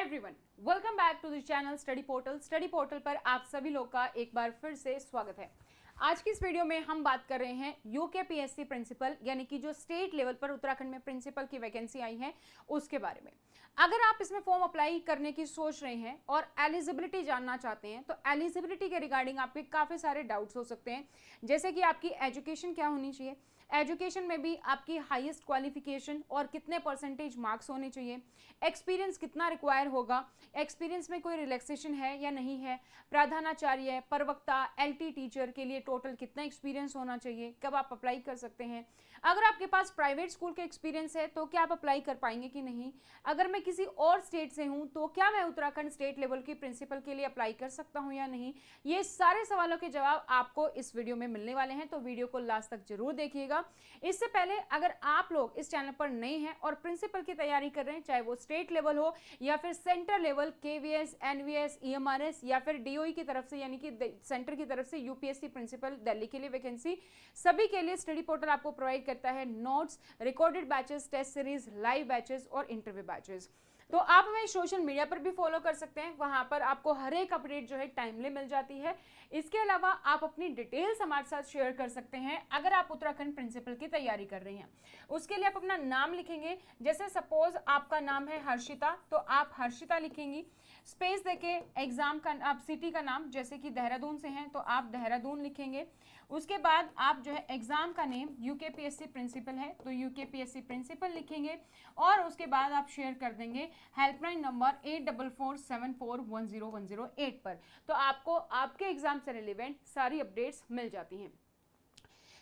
Everyone, welcome back to the channel study portal. Study portal पर आप सभी लोग का एक बार फिर से स्वागत है। आज की इस वीडियो में हम बात कर रहे हैं यूकेपीएससी प्रिंसिपल यानी कि जो स्टेट लेवल पर उत्तराखंड में प्रिंसिपल की वैकेंसी आई है उसके बारे में। अगर आप इसमें फॉर्म अप्लाई करने की सोच रहे हैं और एलिजिबिलिटी जानना चाहते हैं तो एलिजिबिलिटी के रिगार्डिंग आपके काफ़ी सारे डाउट्स हो सकते हैं, जैसे कि आपकी एजुकेशन क्या होनी चाहिए, एजुकेशन में भी आपकी हाईएस्ट क्वालिफिकेशन और कितने परसेंटेज मार्क्स होने चाहिए, एक्सपीरियंस कितना रिक्वायर होगा, एक्सपीरियंस में कोई रिलैक्सेशन है या नहीं है, प्रधानाचार्य, प्रवक्ता, एलटी टीचर के लिए टोटल कितना एक्सपीरियंस होना चाहिए, कब आप अप्लाई कर सकते हैं, अगर आपके पास प्राइवेट स्कूल का एक्सपीरियंस है तो क्या आप अप्लाई कर पाएंगे कि नहीं, अगर मैं किसी और स्टेट से हूं तो क्या मैं उत्तराखंड स्टेट लेवल की प्रिंसिपल के लिए अप्लाई कर सकता हूं या नहीं। ये सारे सवालों के जवाब आपको इस वीडियो में मिलने वाले हैं, तो वीडियो को लास्ट तक जरूर देखिएगा। इससे पहले अगर आप लोग इस चैनल पर नए हैं और प्रिंसिपल की तैयारी कर रहे हैं, चाहे वो स्टेट लेवल हो या फिर centre level, KVS, NVS, EMRS या फिर डीओई की तरफ से यानी कि सेंटर की तरफ से यूपीएससी प्रिंसिपल दिल्ली के लिए वैकेंसी, सभी के लिए स्टडी पोर्टल आपको प्रोवाइड करता है notes, recorded batches, test series, live batches और इंटरव्यू बैचेस। तो आप हमें सोशल मीडिया पर भी फॉलो कर सकते हैं, वहां पर आपको हर एक अपडेट जो है टाइमली मिल जाती है। इसके अलावा आप अपनी डिटेल्स हमारे साथ शेयर कर सकते हैं अगर आप उत्तराखंड प्रिंसिपल की तैयारी कर रहे हैं। उसके लिए आप अपना नाम लिखेंगे, जैसे सपोज आपका नाम है हर्षिता तो आप हर्षिता लिखेंगी, स्पेस देके एग्जाम का आप सिटी का नाम, जैसे कि देहरादून से हैं तो आप देहरादून लिखेंगे। उसके बाद आप जो है एग्जाम का नेम यूकेपीएससी प्रिंसिपल है तो यूकेपीएससी प्रिंसिपल लिखेंगे और उसके बाद आप शेयर कर देंगे हेल्पलाइन नंबर 8447410108 पर, तो आपको आपके एग्जाम से रिलेवेंट सारी अपडेट्स मिल जाती हैं।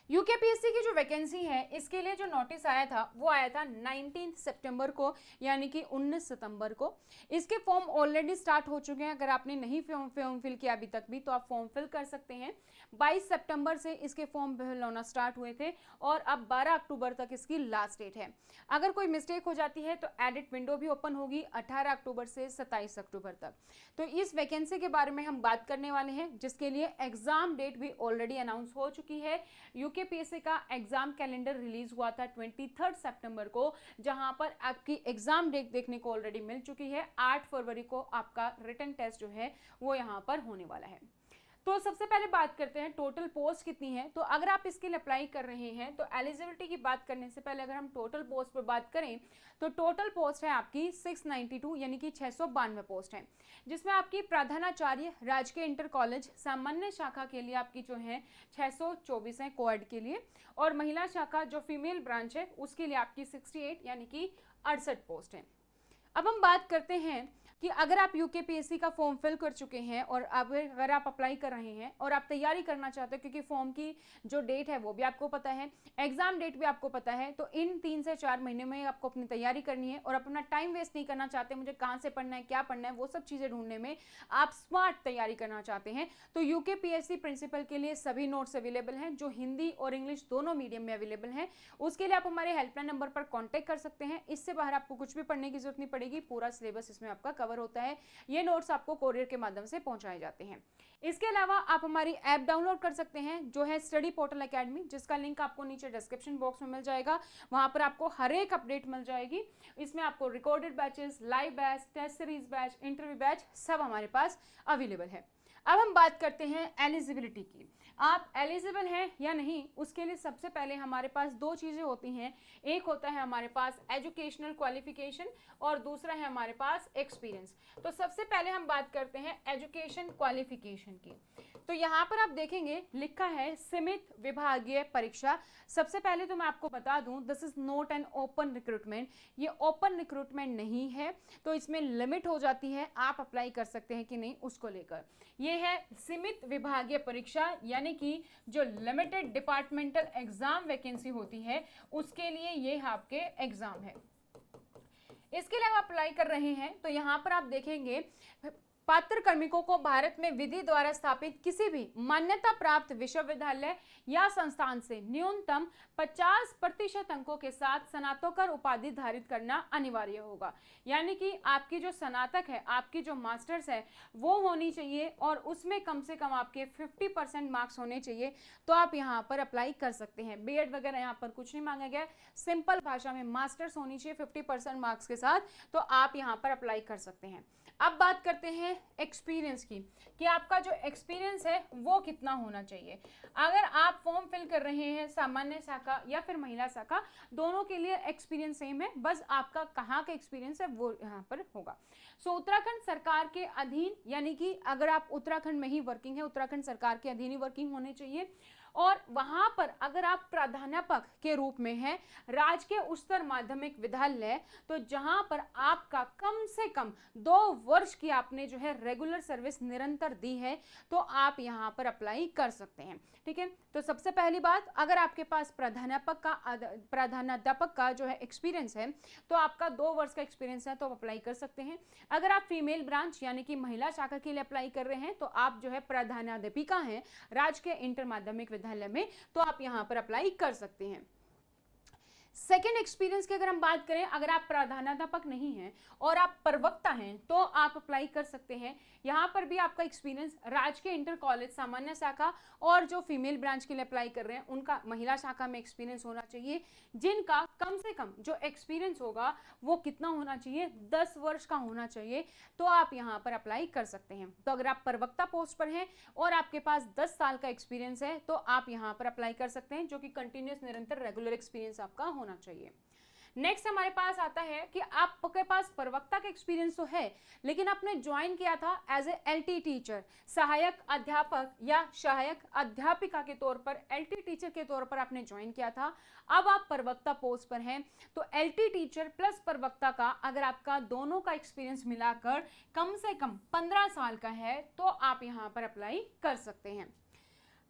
यूकेपीएससी की जो वैकेंसी है इसके लिए जो नोटिस आया था वो आया था 19 सितंबर को यानी कि 19 सितंबर को। इसके फॉर्म ऑलरेडी स्टार्ट हो चुके हैं, अगर आपने नहीं फॉर्म फिल किया अभी तक भी तो आप फॉर्म फिल कर सकते हैं। 22 सितंबर से इसके फॉर्म फिल होना स्टार्ट हुए थे और अब 12 अक्टूबर तक इसकी लास्ट डेट है। अगर कोई मिस्टेक हो जाती है तो एडिट विंडो भी ओपन होगी 18 अक्टूबर से 27 अक्टूबर तक। तो इस वैकेंसी के बारे में हम बात करने वाले हैं, जिसके लिए एग्जाम डेट भी ऑलरेडी अनाउंस हो चुकी है। यूकेपीएससी का एग्जाम कैलेंडर रिलीज हुआ था 23 सितंबर को, जहां पर आपकी एग्जाम डेट देखने को ऑलरेडी मिल चुकी है। 8 फरवरी को आपका रिटन टेस्ट जो है वो यहां पर होने वाला है। तो सबसे पहले बात करते हैं टोटल पोस्ट कितनी है। तो अगर आप इसके लिए अप्लाई कर रहे हैं तो एलिजिबिलिटी की बात करने से पहले अगर हम टोटल पोस्ट पर बात करें तो टोटल पोस्ट है आपकी 692 यानी कि 692 पोस्ट है, जिसमें आपकी प्रधानाचार्य राजकीय इंटर कॉलेज सामान्य शाखा के लिए आपकी जो है 624 है कोएड के लिए, और महिला शाखा जो फीमेल ब्रांच है उसके लिए आपकी 68 यानी कि 68 पोस्ट है। अब हम बात करते हैं कि अगर आप यूकेपीएससी का फॉर्म फिल कर चुके हैं और अगर आप अप्लाई कर रहे हैं और आप तैयारी करना चाहते हो, क्योंकि फॉर्म की जो डेट है वो भी आपको पता है, एग्जाम डेट भी आपको पता है, तो इन 3 से 4 महीने में आपको अपनी तैयारी करनी है और अपना टाइम वेस्ट नहीं करना चाहते, मुझे कहाँ से पढ़ना है, क्या पढ़ना है, वो सब चीज़ें ढूंढने में आप स्मार्ट तैयारी करना चाहते हैं, तो यूकेपीएससी प्रिंसिपल के लिए सभी नोट्स अवेलेबल हैं जो हिंदी और इंग्लिश दोनों मीडियम में अवेलेबल हैं। उसके लिए आप हमारे हेल्पलाइन नंबर पर कॉन्टैक्ट कर सकते हैं। इससे बाहर आपको कुछ भी पढ़ने की जरूरत नहीं पड़ेगी, पूरा सिलेबस इसमें आपका कवर होता है। ये नोट्स आपको कोरियर के माध्यम से पहुंचाए जाते हैं। इसके अलावा आप हमारी ऐप डाउनलोड कर सकते हैं जो है स्टडी पोर्टल एकेडमी, जिसका लिंक आपको नीचे डिस्क्रिप्शन बॉक्स में मिल जाएगा। वहां पर आपको हर एक अपडेट मिल जाएगी। इसमें आपको recorded batches, live batch, test series batch, interview batch सब हमारे पास अवेलेबल है। अब हम बात करते हैं एलिजिबिलिटी की। आप एलिजिबल हैं या नहीं, उसके लिए सबसे पहले हमारे पास 2 चीज़ें होती हैं। एक होता है हमारे पास एजुकेशनल क्वालिफिकेशन और दूसरा है हमारे पास एक्सपीरियंस। तो सबसे पहले हम बात करते हैं एजुकेशन क्वालिफिकेशन की। तो यहाँ पर आप देखेंगे लिखा है सीमित विभागीय परीक्षा। सबसे पहले तो मैं आपको बता दूं this is not an open recruitment, ये ओपन रिक्रूटमेंट नहीं है, तो इसमें लिमिट हो जाती है आप अप्लाई कर सकते हैं कि नहीं उसको लेकर। ये है सीमित विभागीय परीक्षा यानी कि जो लिमिटेड डिपार्टमेंटल एग्जाम वैकेंसी होती है उसके लिए ये आपके एग्जाम है। इसके लिए आप अप्लाई कर रहे हैं तो यहाँ पर आप देखेंगे पात्र कार्मिकों को भारत में विधि द्वारा स्थापित किसी भी मान्यता प्राप्त विश्वविद्यालय या संस्थान से न्यूनतम 50% अंकों के साथ स्नातकोत्तर उपाधि धारित करना अनिवार्य होगा। यानी कि आपकी जो स्नातक है, आपकी जो मास्टर्स है वो होनी चाहिए और उसमें कम से कम आपके 50% मार्क्स होने चाहिए, तो आप यहाँ पर अप्लाई कर सकते हैं। बीएड वगैरह यहाँ पर कुछ नहीं मांगा गया, सिंपल भाषा में मास्टर्स होनी चाहिए 50% मार्क्स के साथ, तो आप यहाँ पर अप्लाई कर सकते हैं। अब बात करते हैं एक्सपीरियंस की कि आपका जो एक्सपीरियंस है वो कितना होना चाहिए। अगर आप फॉर्म फिल कर रहे हैं सामान्य शाखा या फिर महिला शाखा, दोनों के लिए एक्सपीरियंस सेम है, बस आपका कहाँ का एक्सपीरियंस है वो यहाँ पर होगा। उत्तराखंड सरकार के अधीन, यानी कि अगर आप उत्तराखंड में ही वर्किंग है, उत्तराखंड सरकार के अधीन ही वर्किंग होनी चाहिए। और वहां पर अगर आप प्राध्यापक के रूप में हैं राजकीय उच्चतर माध्यमिक विद्यालय, तो जहां पर आपका कम से कम 2 वर्ष की आपने जो है रेगुलर सर्विस निरंतर दी है, तो आप यहां पर अप्लाई कर सकते हैं। ठीक है, तो सबसे पहली बात, अगर आपके पास प्राध्यापक का जो है एक्सपीरियंस है, तो आपका 2 वर्ष का एक्सपीरियंस है, तो आप अप्लाई कर सकते हैं। अगर आप फीमेल ब्रांच यानी कि महिला शाखा के लिए अप्लाई कर रहे हैं, तो आप जो है प्राध्यापिका हैं राजकीय इंटर माध्यमिक विद्यालय में, तो आप यहां पर अप्लाई कर सकते हैं। सेकेंड एक्सपीरियंस की अगर हम बात करें, अगर आप प्राध्यापक नहीं हैं और आप प्रवक्ता हैं, तो आप अप्लाई कर सकते हैं। यहाँ पर भी आपका एक्सपीरियंस राजकीय इंटर कॉलेज सामान्य शाखा और जो फीमेल ब्रांच के लिए अप्लाई कर रहे हैं उनका महिला शाखा में एक्सपीरियंस होना चाहिए, जिनका कम से कम जो एक्सपीरियंस होगा वो कितना होना चाहिए, 10 वर्ष का होना चाहिए, तो आप यहाँ पर अप्लाई कर सकते हैं। तो अगर आप प्रवक्ता पोस्ट पर हैं और आपके पास 10 साल का एक्सपीरियंस है, तो आप यहाँ पर अप्लाई कर सकते हैं, जो कि कंटिन्यूस निरंतर रेगुलर एक्सपीरियंस आपका होना चाहिए। नेक्स्ट हमारे पास आता है कि आपके पास प्रवक्ता का एक्सपीरियंस तो है, लेकिन आपने ज्वाइन किया था एज ए एलटी टीचर, सहायक अध्यापक या सहायक अध्यापिका के तौर पर, एलटी टीचर के तौर पर आपने ज्वाइन किया था। अब आप प्रवक्ता पोस्ट पर हैं, तो एलटी टीचर प्लस प्रवक्ता का अगर आपका दोनों का एक्सपीरियंस मिलाकर कम से कम 15 साल का है, तो आप यहाँ पर अप्लाई कर सकते हैं।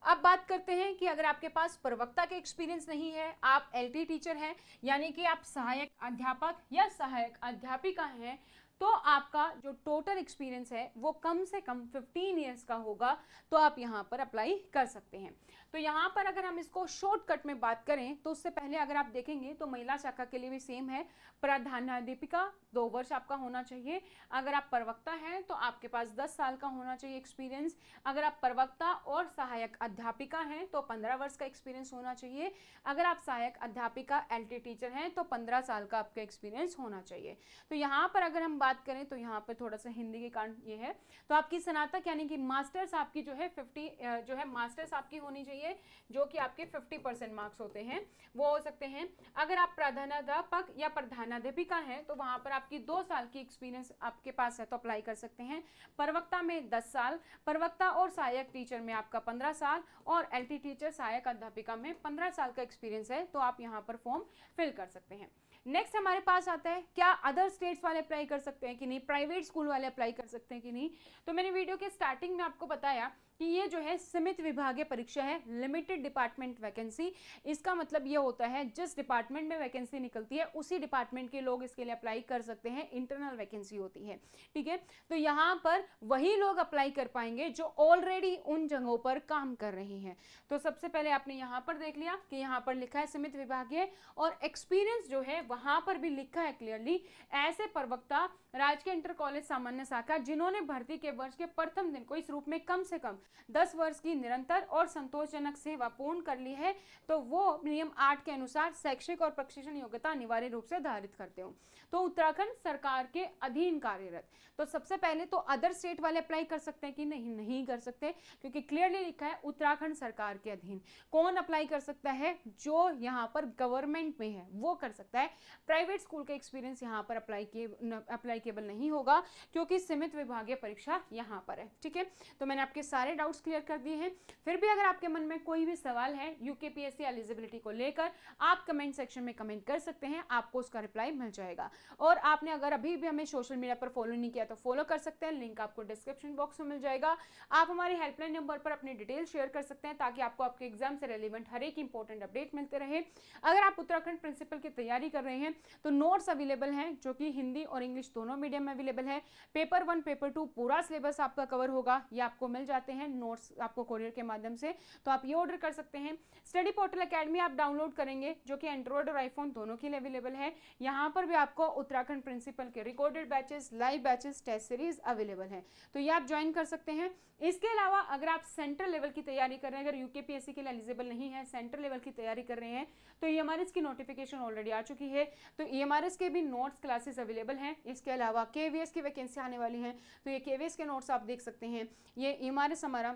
अब बात करते हैं कि अगर आपके पास प्रवक्ता के एक्सपीरियंस नहीं है, आप एलटी टीचर हैं, यानी कि आप सहायक अध्यापक या सहायक अध्यापिका हैं, तो आपका जो टोटल एक्सपीरियंस है वो कम से कम 15 इयर्स का होगा, तो आप यहाँ पर अप्लाई कर सकते हैं। तो यहाँ पर अगर हम इसको शॉर्टकट में बात करें, तो उससे पहले अगर आप देखेंगे तो महिला शाखा के लिए भी सेम है, प्राध्यापिका 2 वर्ष आपका होना चाहिए। अगर आप प्रवक्ता हैं तो आपके पास 10 साल का होना चाहिए एक्सपीरियंस। अगर आप प्रवक्ता और सहायक अध्यापिका हैं तो 15 वर्ष का एक्सपीरियंस होना चाहिए। अगर आप सहायक अध्यापिका एलटी टीचर हैं तो 15 साल का आपका एक्सपीरियंस होना चाहिए। तो यहाँ पर अगर हम बात करें तो यहाँ पर थोड़ा सा हिंदी के कारण ये है, तो आपकी स्नातक यानी कि मास्टर्स आपकी जो है 50 जो है मास्टर्स आपकी होनी चाहिए, जो कि आपके 50% मार्क्स होते हैं, वो हो सकते हैं। अगर आप प्राध्यापक या प्रधानाध्यापिका हैं तो वहां पर आपकी 2 साल की एक्सपीरियंस आपके पास है, तो अप्लाई कर सकते हैं। प्रवक्ता में 10 साल, प्रवक्ता और सहायक टीचर में आपका 15 साल और एलटी टीचर सहायक अध्यापिका में 15 साल का एक्सपीरियंस है, तो आप यहाँ पर फॉर्म फिल कर सकते हैं। नेक्स्ट हमारे पास आता है, क्या अदर स्टेट्स वाले अप्लाई कर सकते हैं कि नहीं, प्राइवेट स्कूल वाले अप्लाई कर सकते हैं कि नहीं। तो मैंने वीडियो के स्टार्टिंग में आपको बताया कि ये जो है सीमित विभागीय परीक्षा है, लिमिटेड डिपार्टमेंट वैकेंसी। इसका मतलब ये होता है जिस डिपार्टमेंट में वैकेंसी निकलती है उसी डिपार्टमेंट के लोग इसके लिए अप्लाई कर सकते हैं, इंटरनल वैकेंसी होती है। ठीक है, तो यहाँ पर वही लोग अप्लाई कर पाएंगे जो ऑलरेडी उन जगहों पर काम कर रहे हैं। तो सबसे पहले आपने यहाँ पर देख लिया कि यहाँ पर लिखा है सीमित विभागीय, और एक्सपीरियंस जो है वहां पर भी लिखा है क्लियरली, ऐसे प्रवक्ता राजकीय इंटर कॉलेज सामान्य शाखा जिन्होंने भर्ती के वर्ष के प्रथम दिन को इस रूप में कम से कम 10 वर्ष की निरंतर और संतोषजनक सेवा पूर्ण कर ली है, तो वो नियम 8 के अनुसार शैक्षिक और प्रशिक्षण योग्यता अनिवार्य रूप से धारित करते हो, तो उत्तराखंड सरकार के अधीन कार्यरत। तो सबसे पहले तो अदर स्टेट वाले अप्लाई कर सकते हैं कि नहीं, नहीं कर सकते, क्योंकि क्लियरली लिखा है उत्तराखंड सरकार के अधीन। कौन अप्लाई कर सकता है, जो यहाँ पर गवर्नमेंट में है वो कर सकता है। प्राइवेट स्कूल का एक्सपीरियंस यहाँ पर अप्लाईकेबल नहीं होगा, क्योंकि सीमित विभागीय परीक्षा यहाँ पर है। ठीक है, तो मैंने आपके सारे सारे डाउट्स क्लियर कर दिए हैं। फिर भी अगर आपके मन में कोई भी सवाल है यूकेपीएससी एलिजिबिलिटी को लेकर, आप कमेंट सेक्शन में कमेंट कर सकते हैं, आपको उसका रिप्लाई मिल जाएगा। और आपने अगर अभी भी हमें सोशल मीडिया पर फॉलो नहीं किया तो फॉलो कर सकते हैं, लिंक आपको डिस्क्रिप्शन बॉक्स में मिल जाएगा। आप हमारे हेल्पलाइन नंबर पर अपनी डिटेल शेयर कर सकते हैं ताकि आपको आपके एग्जाम से रेलिवेंट हर एक इंपॉर्टेंट अपडेट मिलते रहे। अगर आप उत्तराखंड प्रिंसिपल की तैयारी कर रहे हैं तो नोट्स अवेलेबल हैं जो कि हिंदी और इंग्लिश दोनों मीडियम में अवेलेबल है। पेपर 1 पेपर 2 पूरा सिलेबस आपका कवर होगा, ये आपको मिल जाते हैं नोट्स आपको कोरियर के माध्यम से, तो आप ये ऑर्डर कर सकते हैं। स्टडी पोर्टल एकेडमी आप डाउनलोड करेंगे जो कि एंड्रॉइड और आईफोन दोनों के लिए अवेलेबल है। यहाँ पर भी आपको उत्तराखंड प्रिंसिपल के recorded batches, live batches, test series available है, तो ये आप ज्वाइन कर सकते हैं। इसके अलावा अगर आप सेंट्रल लेवल की तैयारी कर रहे हैं, अगर यूकेपीएससी के लिए एलिजिबल नहीं है, सेंट्रल लेवल की तैयारी कर रहे हैं, तो ईएमआरएस की नोटिफिकेशन ऑलरेडी आ चुकी है, तो ईएमआरएस के भी नोट्स क्लासेस अवेलेबल हैं। इसके अलावा केवीएस की वैकेंसी आने वाली है, तो ये केवीएस के नोट्स आप देख सकते हैं। ये ईएमआरएस हमारा,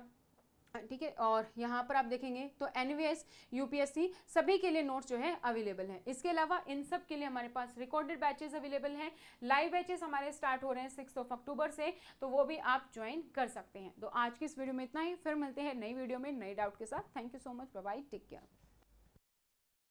ठीक है, और यहाँ पर आप देखेंगे तो एनवीएस, यूपीएससी सभी के लिए नोट्स जो है अवेलेबल हैं। इसके अलावा इन सब के लिए हमारे पास रिकॉर्डेड बैचेस अवेलेबल हैं। लाइव बैचेस हमारे स्टार्ट हो रहे हैं 6 अक्टूबर से, तो वो भी आप ज्वाइन कर सकते हैं। तो आज की इस वीडियो में इतना ही, फिर मिलते हैं नई वीडियो में नए डाउट के साथ। Thank you so much, bye bye, take care.